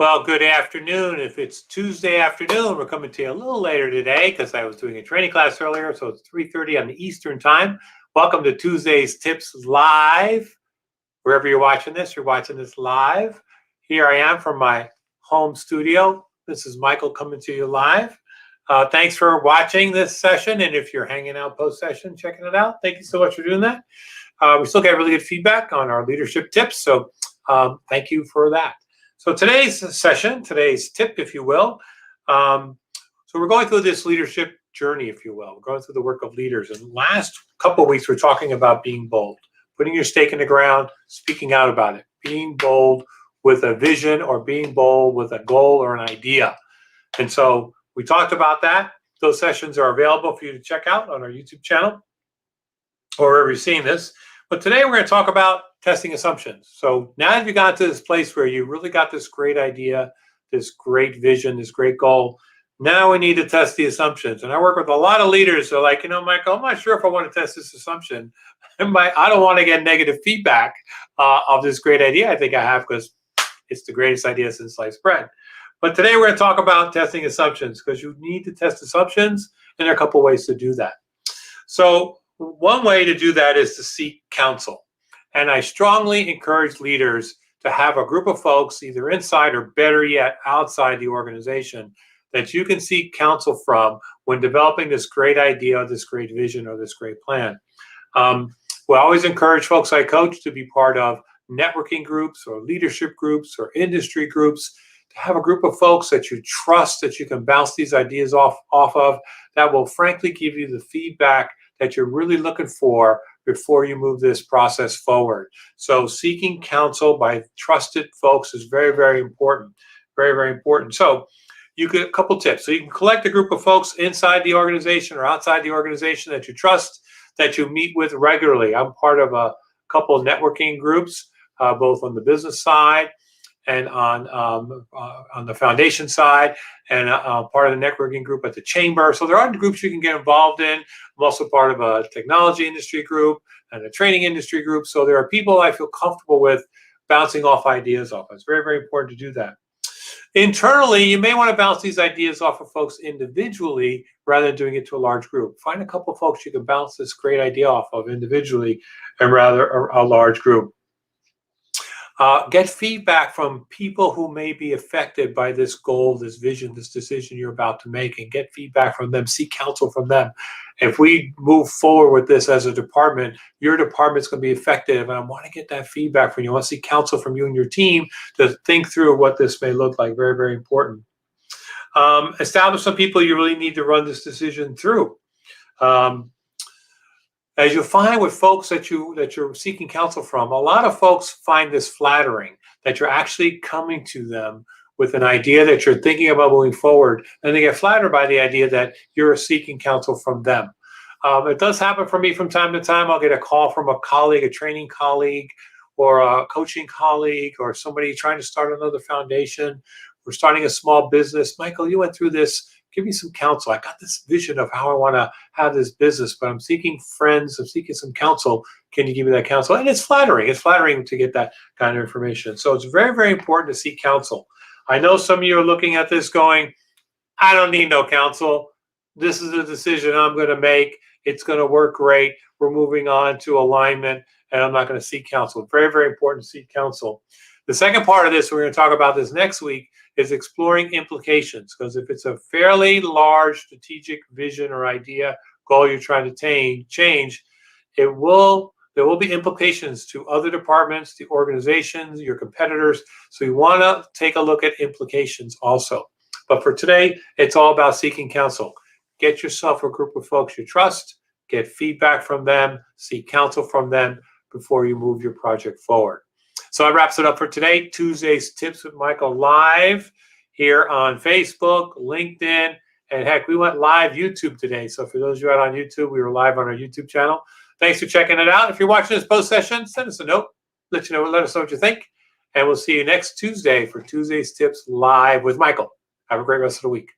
Well, good afternoon. If it's Tuesday afternoon, we're coming to you a little later today because I was doing a training class earlier, so it's 3:30 on the Eastern time. Welcome to Tuesday's Tips Live. Wherever you're watching this live. Here I am from my home studio. This is Michael coming to you live. Thanks for watching this session, and if you're hanging out post-session, checking it out, thank you so much for doing that. We still get really good feedback on our leadership tips, so thank you for that. So today's session, today's tip, if you will, so we're going through this leadership journey, if you will. We're going through the work of leaders. And last couple of weeks, we're talking about being bold, putting your stake in the ground, speaking out about it, being bold with a vision or being bold with a goal or an idea. And so we talked about that. Those sessions are available for you to check out on our YouTube channel or wherever you're seeing this. But today we're going to talk about testing assumptions. So now that you've got to this place where you really got this great idea, this great vision, this great goal, now we need to test the assumptions. And I work with a lot of leaders who are like, Michael, I'm not sure if I want to test this assumption. I don't want to get negative feedback of this great idea I think I have because it's the greatest idea since sliced bread. But today we're going to talk about testing assumptions because you need to test assumptions, and there are a couple ways to do that. So one way to do that is to seek counsel. And I strongly encourage leaders to have a group of folks either inside or better yet outside the organization that you can seek counsel from when developing this great idea, this great vision, or this great plan. We always encourage folks I coach to be part of networking groups or leadership groups or industry groups, to have a group of folks that you trust, that you can bounce these ideas off of, that will frankly give you the feedback that you're really looking for before you move this process forward. So seeking counsel by trusted folks is very, very important. Very, very important. So you get a couple tips. So you can collect a group of folks inside the organization or outside the organization that you trust, that you meet with regularly. I'm part of a couple of networking groups, both on the business side and on the foundation side, and part of the networking group at the chamber. So there are groups you can get involved in. I'm also part of a technology industry group and a training industry group. So there are people I feel comfortable with bouncing off ideas off. It's very, very important to do that. Internally, you may want to bounce these ideas off of folks individually rather than doing it to a large group. Find a couple of folks you can bounce this great idea off of individually and rather a large group. Get feedback from people who may be affected by this goal, this vision, this decision you're about to make, and get feedback from them, seek counsel from them. If we move forward with this as a department, your department's going to be effective, and I want to get that feedback from you. I want to seek counsel from you and your team to think through what this may look like. Very, very important. Establish some people you really need to run this decision through. As you'll find with folks that you're seeking counsel from, a lot of folks find this flattering, that you're actually coming to them with an idea that you're thinking about moving forward, and they get flattered by the idea that you're seeking counsel from them. It does happen for me from time to time. I'll get a call from a colleague, a training colleague, or a coaching colleague, or somebody trying to start another foundation. We're starting a small business. Michael, you went through this. Give me some counsel. I got this vision of how I want to have this business, but I'm seeking friends. I'm seeking some counsel. Can you give me that counsel? And it's flattering. It's flattering to get that kind of information. So it's very, very important to seek counsel. I know some of you are looking at this going, I don't need no counsel. This is a decision I'm going to make. It's going to work great. We're moving on to alignment, and I'm not going to seek counsel. Very, very important to seek counsel. The second part of this, we're going to talk about this next week, is exploring implications. Because if it's a fairly large strategic vision or idea, goal you're trying to change, there will be implications to other departments, the organizations, your competitors. So you want to take a look at implications also. But for today, it's all about seeking counsel. Get yourself a group of folks you trust, get feedback from them, seek counsel from them before you move your project forward. So that wraps it up for today. Tuesday's Tips with Michael live here on Facebook, LinkedIn, and heck, we went live YouTube today. So for those of you out on YouTube, we were live on our YouTube channel. Thanks for checking it out. If you're watching this post session, send us a note. Let us know what you think. And we'll see you next Tuesday for Tuesday's Tips live with Michael. Have a great rest of the week.